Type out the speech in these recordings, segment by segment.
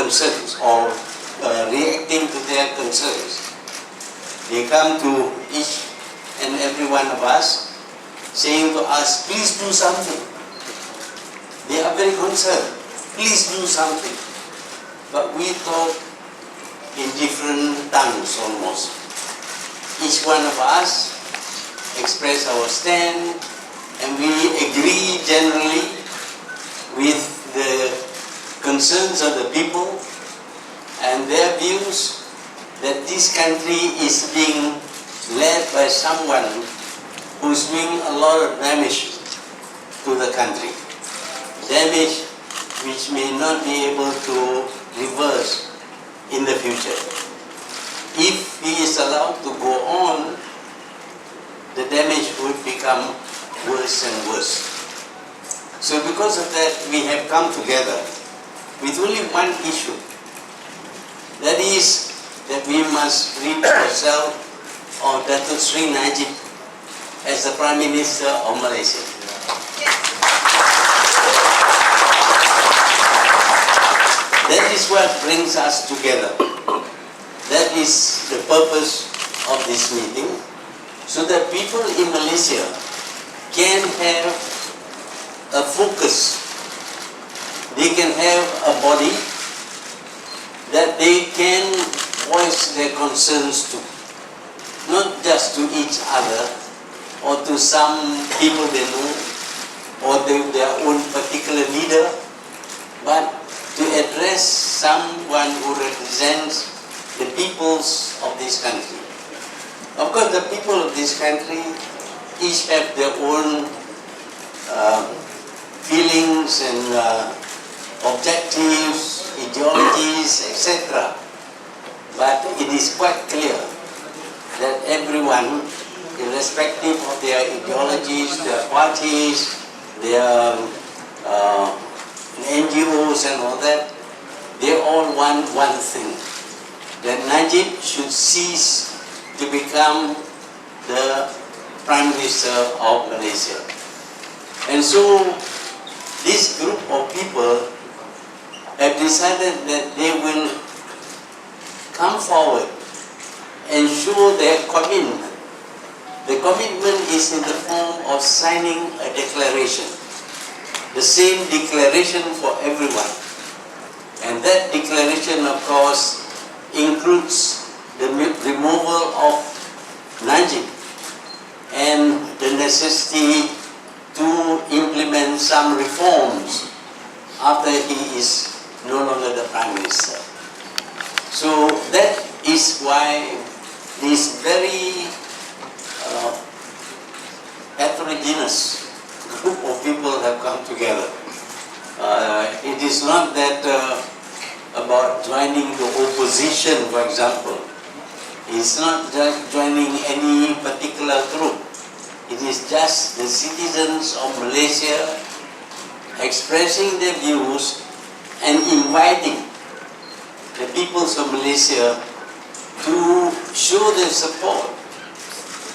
concerns or reacting to their concerns. They come to each and every one of us saying to us, please do something. They are very concerned. Please do something. But we talk in different tongues almost. Each one of us express our stand, and we agree generally with the concerns of the people and their views that this country is being led by someone who's doing a lot of damage to the country. Damage which may not be able to reverse in the future. If he is allowed to go on, the damage would become worse and worse. So because of that, we have come together with only one issue. That is that we must rid ourselves of Datuk Sri Najib as the Prime Minister of Malaysia. That is what brings us together. That is the purpose of this meeting, so that people in Malaysia can have a focus. They can have a body that they can voice their concerns to. Not just to each other or to some people they know or to their own particular leader, but to address someone who represents the peoples of this country. Of course, the people of this country each have their own feelings and objectives, ideologies, etc. But it is quite clear that everyone, irrespective of their ideologies, their parties, their NGOs and all that, they all want one thing, that Najib should cease to become the Prime Minister of Malaysia. And so this group of people have decided that they will come forward and show their commitment. The commitment is in the form of signing a declaration, the same declaration for everyone. And that declaration, of course, includes the removal of Najib and the necessity to implement some reforms after he is no longer the Prime Minister. So that is why this very heterogeneous group of people have come together. It is not that about joining the opposition, for example. It's not just joining any particular group. It is just the citizens of Malaysia expressing their views and inviting the peoples of Malaysia to show their support.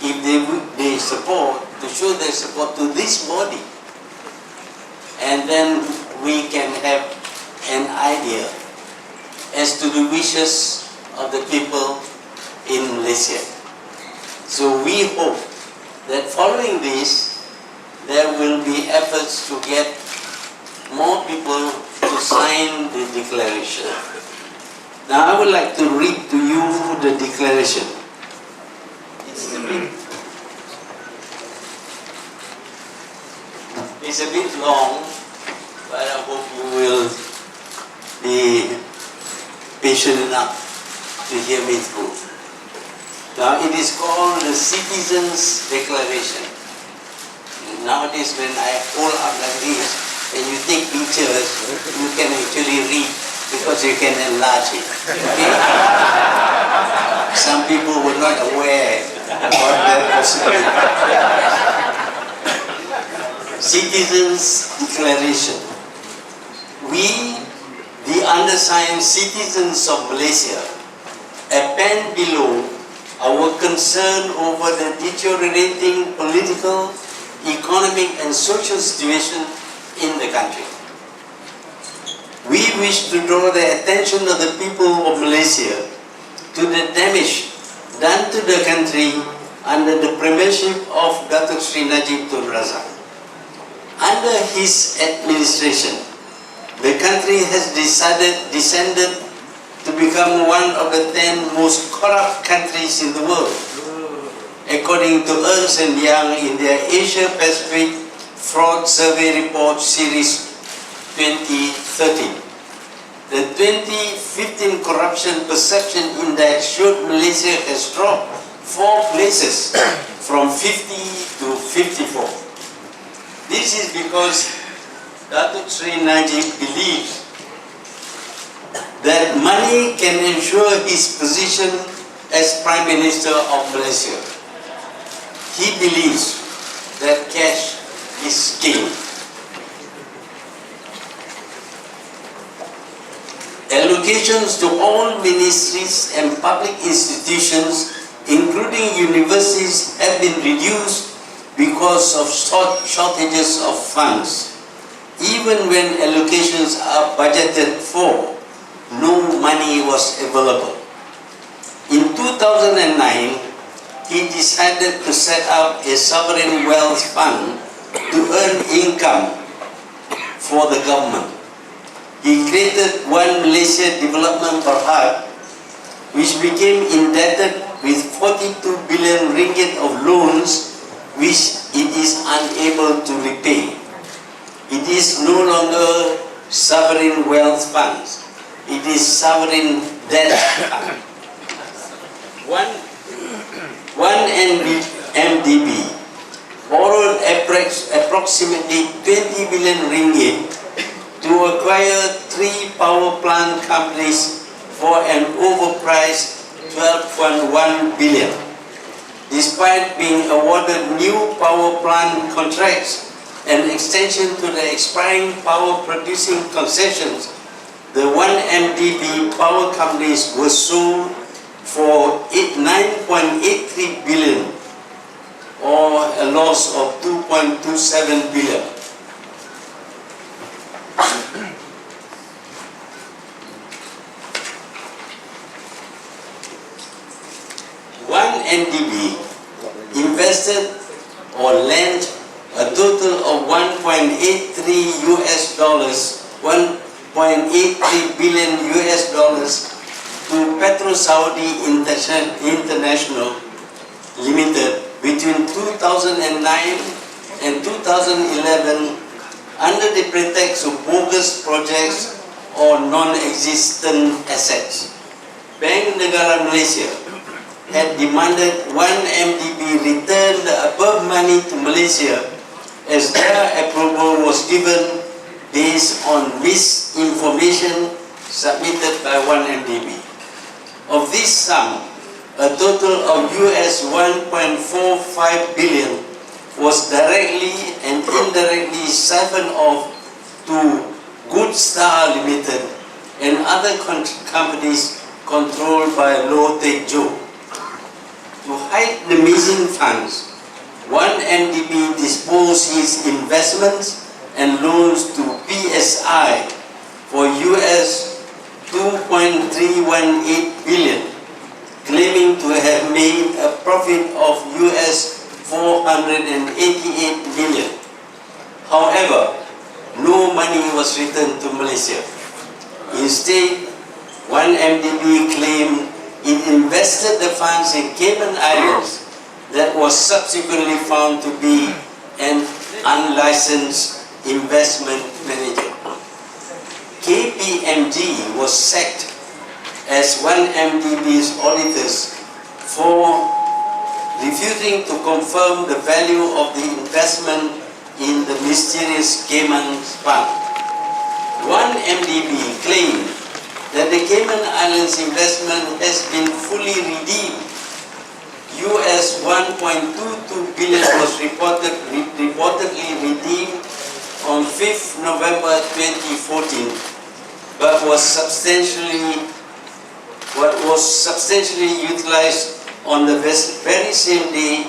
If they support, to show their support to this body. And then we can have an idea as to the wishes of the people in Malaysia. So we hope that following this, there will be efforts to get more people to sign the declaration. Now I would like to read to you the declaration. It's a bit long, but I hope you will be patient enough to hear me through. Now it is called the Citizens' Declaration. Nowadays when I hold up like this and you take pictures, you can actually read because you can enlarge it. Okay? Some people were not aware about that possibility. Citizens' Declaration. We, the undersigned citizens of Malaysia, append below our concern over the deteriorating political, economic and social situation in the country. We wish to draw the attention of the people of Malaysia to the damage done to the country under the premiership of Datuk Sri Najib Tun Razak. Under his administration, the country has descended to become one of the 10 most corrupt countries in the world, according to Ernst & Young in their Asia Pacific Fraud Survey Report Series 2013. The 2015 Corruption Perception Index showed Malaysia has dropped 4 places from 50 to 54. This is because Datuk Sri Najib believes that money can ensure his position as Prime Minister of Malaysia. He believes that cash is king. Allocations to all ministries and public institutions, including universities, have been reduced because of shortages of funds. Even when allocations are budgeted for, no money was available. In 2009, he decided to set up a sovereign wealth fund to earn income for the government. He created One Malaysia Development Berhad, which became indebted with 42 billion ringgit of loans, which it is unable to repay. It is no longer sovereign wealth funds. It is sovereign debt fund. One MDB borrowed approximately 20 billion ringgit to acquire 3 power plant companies for an overpriced 12.1 billion. Despite being awarded new power plant contracts and extension to the expiring power producing concessions, the 1MDB power companies were sold for 9.83 billion, or a loss of 2.27 billion. One MDB invested or lent a total of 1.83 billion US dollars to Petro Saudi International Limited between 2009 and 2011 under the pretext of bogus projects or non-existent assets. Bank Negara Malaysia had demanded 1MDB return the above money to Malaysia as their approval was given based on misinformation submitted by 1MDB. Of this sum, a total of US 1.45 billion was directly and indirectly siphoned off to Good Star Limited and other companies controlled by Low Tech Joe. To hide the missing funds, 1MDB disposed his investments and loans to PSI for US 2.318 billion, claiming to have made a profit of US 488 million. However, no money was returned to Malaysia. Instead, 1MDB claimed it invested the funds in Cayman Islands that was subsequently found to be an unlicensed investment manager. KPMG was sacked as 1MDB's auditors for refusing to confirm the value of the investment in the mysterious Cayman fund. 1MDB claimed that the Cayman Islands investment has been fully redeemed. US 1.22 billion was reportedly redeemed on 5th November 2014, but was substantially utilized on the very same day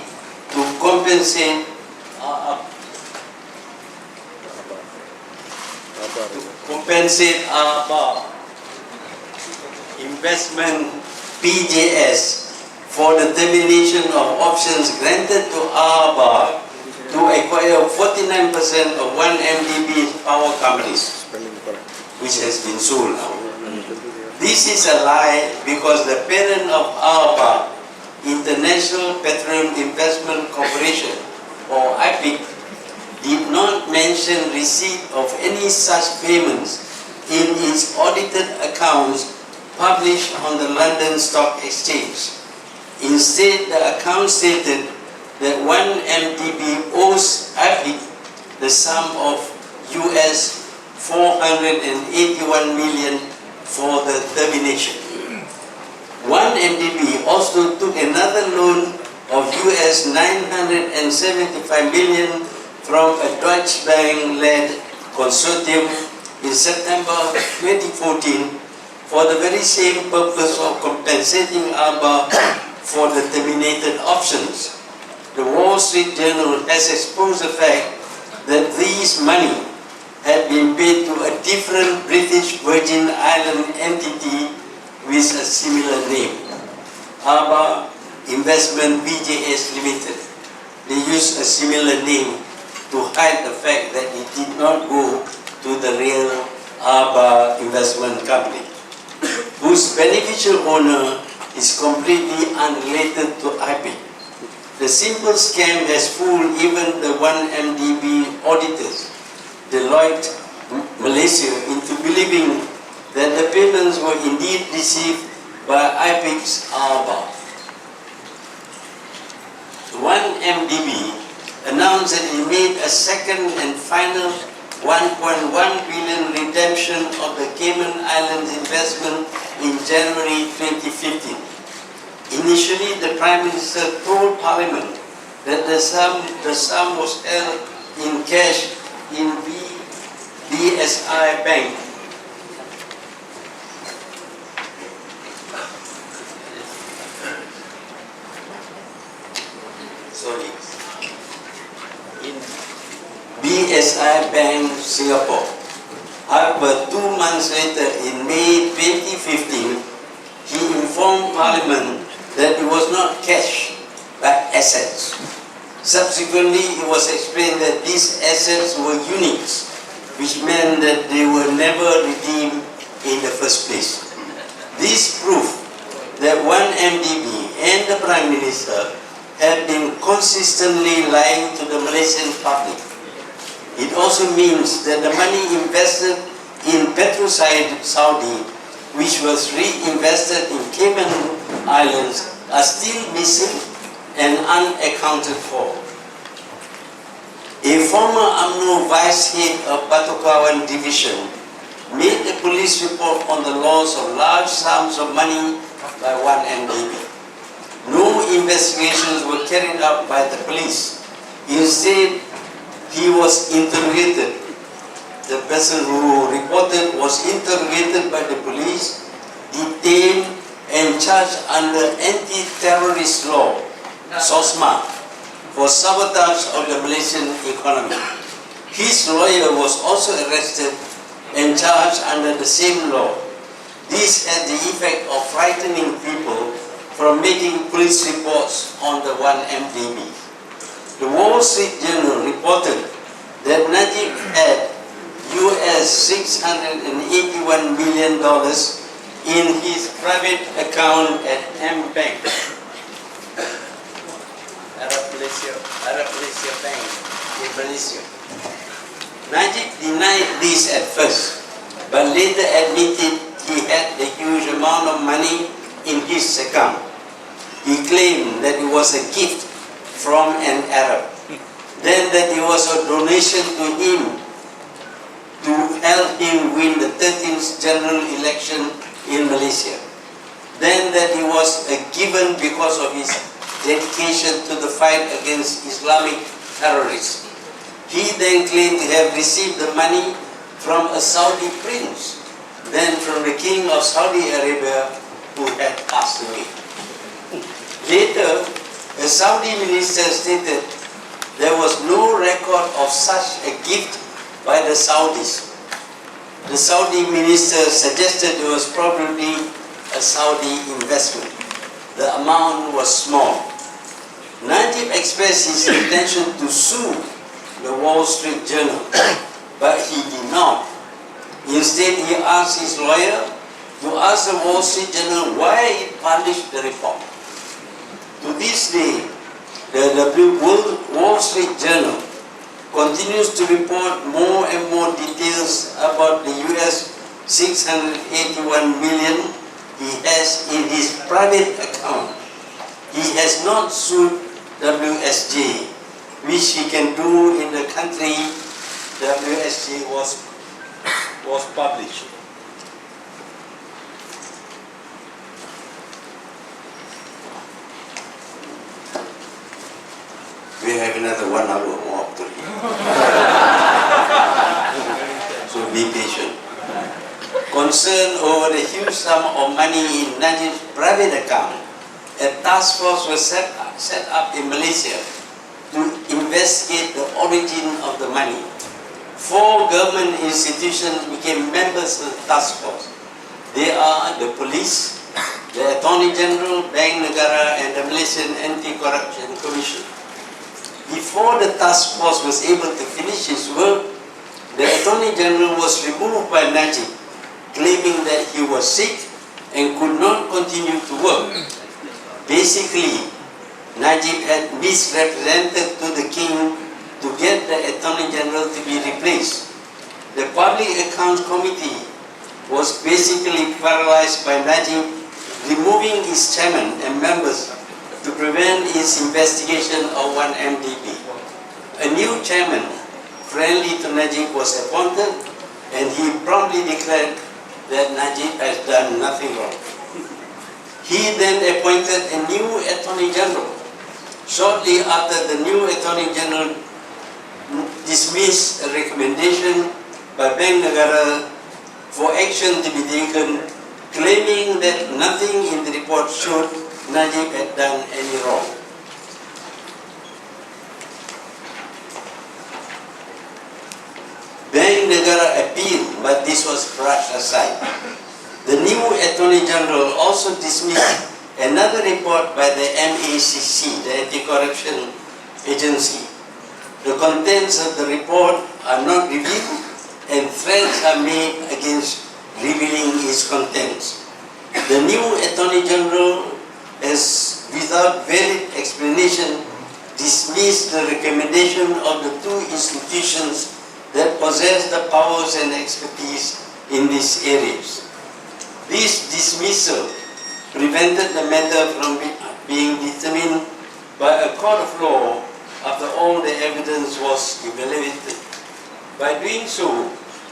to compensate to compensate our investment PJS for the termination of options granted to ABA to acquire 49% of 1MDB power companies, which has been sold now. This is a lie because the parent of ABA, International Petroleum Investment Corporation, or IPIC, did not mention receipt of any such payments in its audited accounts published on the London Stock Exchange. Instead, the account stated that 1MDB owes IPIC the sum of US 481 million for the termination. 1MDB also took another loan of US 975 million from a Deutsche Bank-led consortium in September 2014 for the very same purpose of compensating ABA for the terminated options. The Wall Street Journal has exposed the fact that these money had been paid to a different British Virgin Island entity with a similar name, ABA Investment BJS Limited. They used a similar name to hide the fact that it did not go to the real ABA Investment Company, whose beneficial owner is completely unrelated to IPIC. The simple scam has fooled even the 1MDB auditors, Deloitte Malaysia, into believing that the payments were indeed received by IPIC's ABA. 1MDB announced that it made a second and final 1.1 billion redemption of the Cayman Islands investment in January 2015. Initially, the Prime Minister told Parliament that the sum was held in cash in BSI Bank. In BSI Bank, Singapore. However, 2 months later, in May 2015, he informed Parliament that it was not cash, but assets. Subsequently, it was explained that these assets were units, which meant that they were never redeemed in the first place. This proved that 1MDB and the Prime Minister have been consistently lying to the Malaysian public. It also means that the money invested in Saudi, which was reinvested in Cayman Islands, are still missing and unaccounted for. A former UMNO vice head of Batu Division made a police report on the loss of large sums of money by 1MDB. No investigations were carried out by the police. Instead, he was interrogated. The person who reported was interrogated by the police, detained and charged under anti-terrorist law, SOSMA, for sabotage of the Malaysian economy. His lawyer was also arrested and charged under the same law. This had the effect of frightening people from making police reports on the 1MDB. The Wall Street Journal reported that Najib had US $681 million in his private account at M Bank, Arab Malaysia Bank in Malaysia. Najib denied this at first, but later admitted he had a huge amount of money in his account. He claimed that it was a gift from an Arab, then that it was a donation to him to help him win the 13th general election in Malaysia, then that it was a given because of his dedication to the fight against Islamic terrorists. He then claimed to have received the money from a Saudi prince, then from the king of Saudi Arabia, who had passed away. Later, a Saudi minister stated there was no record of such a gift by the Saudis. The Saudi minister suggested it was probably a Saudi investment. The amount was small. Najib expressed his intention to sue the Wall Street Journal, but he did not. Instead, he asked his lawyer to ask the Wall Street Journal why it published the report. To this day, the Wall Street Journal continues to report more and more details about the US $681 million he has in his private account. He has not sued WSJ, which he can do in the country WSJ was published. We have another 1 hour more to read. So be patient. Concerned over the huge sum of money in Najib's private account, a task force was set up in Malaysia to investigate the origin of the money. 4 government institutions became members of the task force. They are the police, the Attorney General, Bank Negara, and the Malaysian Anti-Corruption Commission. Before the task force was able to finish its work, the Attorney General was removed by Najib, claiming that he was sick and could not continue to work. Basically, Najib had misrepresented to the king to get the Attorney General to be replaced. The Public Accounts Committee was basically paralyzed by Najib removing its chairman and members to prevent its investigation of 1MDB. A new chairman, friendly to Najib, was appointed, and he promptly declared that Najib has done nothing wrong. He then appointed a new Attorney General. Shortly after, the new Attorney General dismissed a recommendation by Bank Negara for action to be taken, claiming that nothing in the report showed Najib had done any wrong. Bank Negara appealed, but this was brushed aside. The new Attorney General also dismissed another report by the MACC, the Anti-Corruption Agency. The contents of the report are not revealed, and threats are made against revealing its contents. The new Attorney General has, without valid explanation, dismissed the recommendation of the 2 institutions that possess the powers and expertise in these areas. This dismissal prevented the matter from being determined by a court of law after all the evidence was evaluated. By doing so,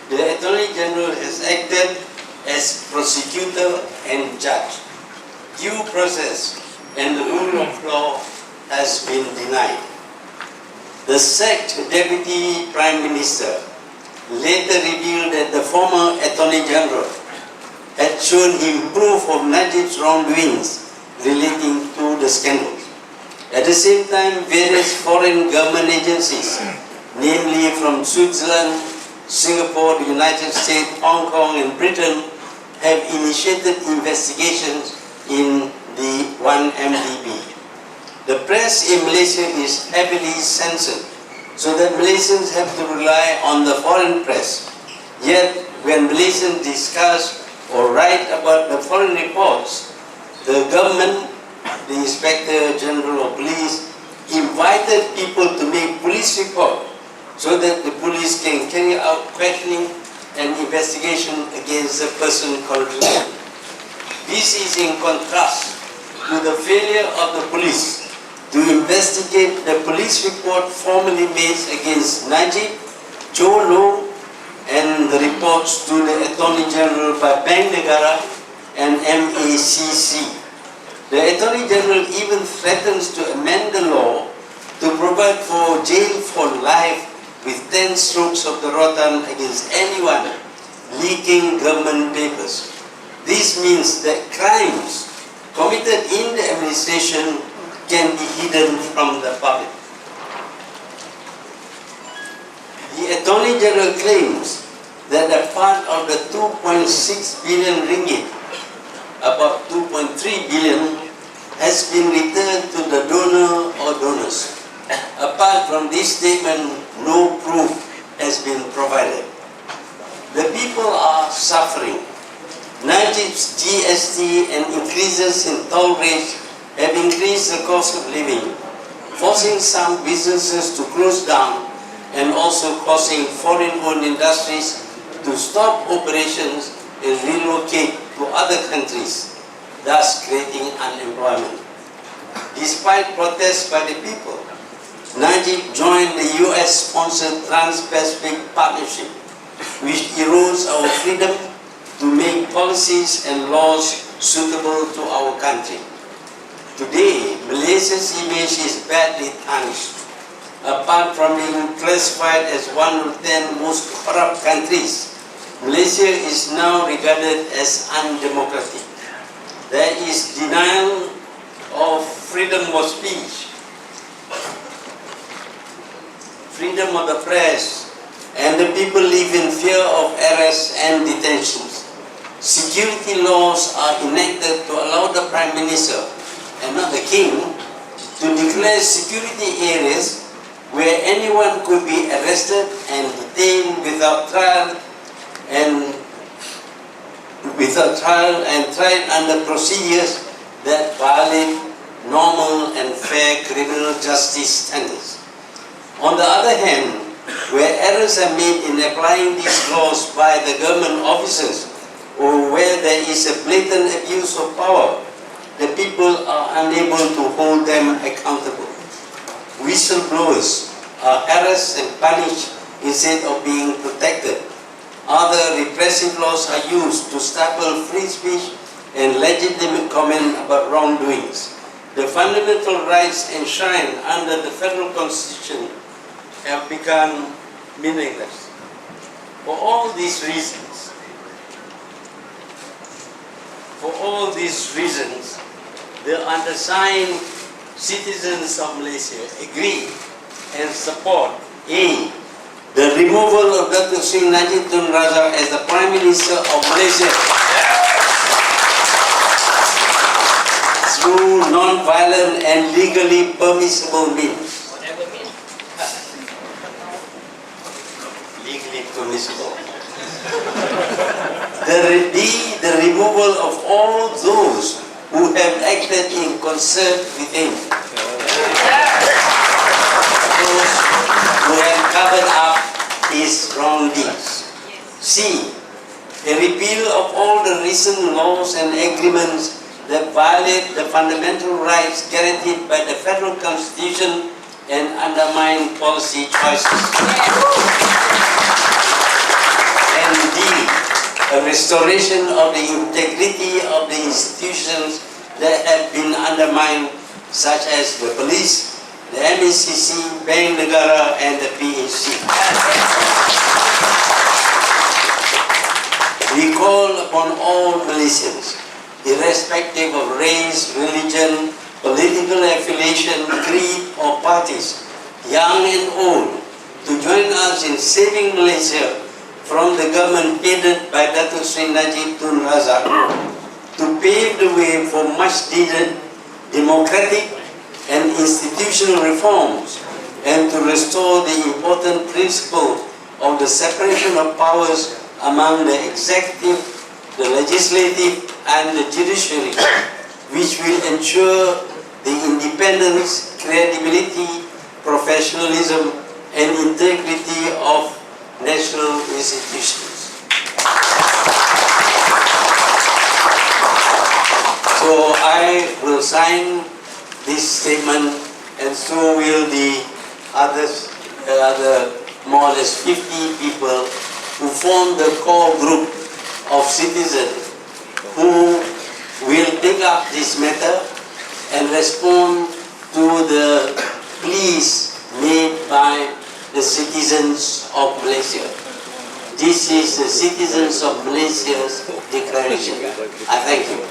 the Attorney General has acted as prosecutor and judge. Due process and the rule of law has been denied. The sacked Deputy Prime Minister later revealed that the former Attorney General had shown him proof of Najib's wrongdoings relating to the scandals. At the same time, various foreign government agencies, namely from Switzerland, Singapore, the United States, Hong Kong, and Britain, have initiated investigations in the 1MDB. The press in Malaysia is heavily censored, so that Malaysians have to rely on the foreign press. Yet, when Malaysians discuss or write about the foreign reports, the government, the Inspector General of Police, invited people to make police report so that the police can carry out questioning and investigation against the person concerned. This is in contrast to the failure of the police to investigate the police report formally made against Najib, Joe Low, and the reports to the Attorney General by Bank Negara and MACC. The Attorney General even threatens to amend the law to provide for jail for life with 10 strokes of the rotan against anyone leaking government papers. This means that crimes committed in the administration can be hidden from the public. The Attorney General claims that a part of the 2.6 billion ringgit, about 2.3 billion, has been returned to the donor or donors. Apart from this statement, no proof has been provided. The people are suffering. Najib's GST and increases in toll rates have increased the cost of living, forcing some businesses to close down and also causing foreign-owned industries to stop operations and relocate to other countries, thus creating unemployment. Despite protests by the people, Najib joined the US-sponsored Trans-Pacific Partnership, which erodes our freedom to make policies and laws suitable to our country. Today, Malaysia's image is badly tarnished. Apart from being classified as one of the 10 most corrupt countries, Malaysia is now regarded as undemocratic. There is denial of freedom of speech, freedom of the press, and the people live in fear of arrests and detentions. Security laws are enacted to allow the Prime Minister, and not the King, to declare security areas where anyone could be arrested and detained without trial and tried under procedures that violate normal and fair criminal justice standards. On the other hand, where errors are made in applying these laws by the government officers, or where there is a blatant abuse of power, the people are unable to hold them accountable. Whistleblowers are harassed and punished instead of being protected. Other repressive laws are used to stifle free speech and legitimate comment about wrongdoings. The fundamental rights enshrined under the federal constitution have become meaningless. For all these reasons, the undersigned citizens of Malaysia agree and support A. The removal of Dr. Sri Najib Tun Razak as the Prime Minister of Malaysia through non-violent and legally permissible means. Whatever means. Legally permissible. The removal of all those who have acted in concert with him. Those who have covered up his wrong deeds. C. A repeal of all the recent laws and agreements that violate the fundamental rights guaranteed by the federal constitution and undermine policy choices. And D. A restoration of the integrity of the institutions that have been undermined, such as the police, the MACC, Bank Negara, and the PHC. We call upon all Malaysians, irrespective of race, religion, political affiliation, creed, or parties, young and old, to join us in saving Malaysia from the government headed by Datuk Sri Najib Tun Razak, to pave the way for much needed democratic and institutional reforms, and to restore the important principle of the separation of powers among the executive, the legislative, and the judiciary, which will ensure the independence, credibility, professionalism, and integrity of national institutions. So I will sign this statement, and so will the others, more or less 50 people who form the core group of citizens who will take up this matter and respond to the pleas made by the citizens of Malaysia. This is the citizens of Malaysia's declaration. I thank you.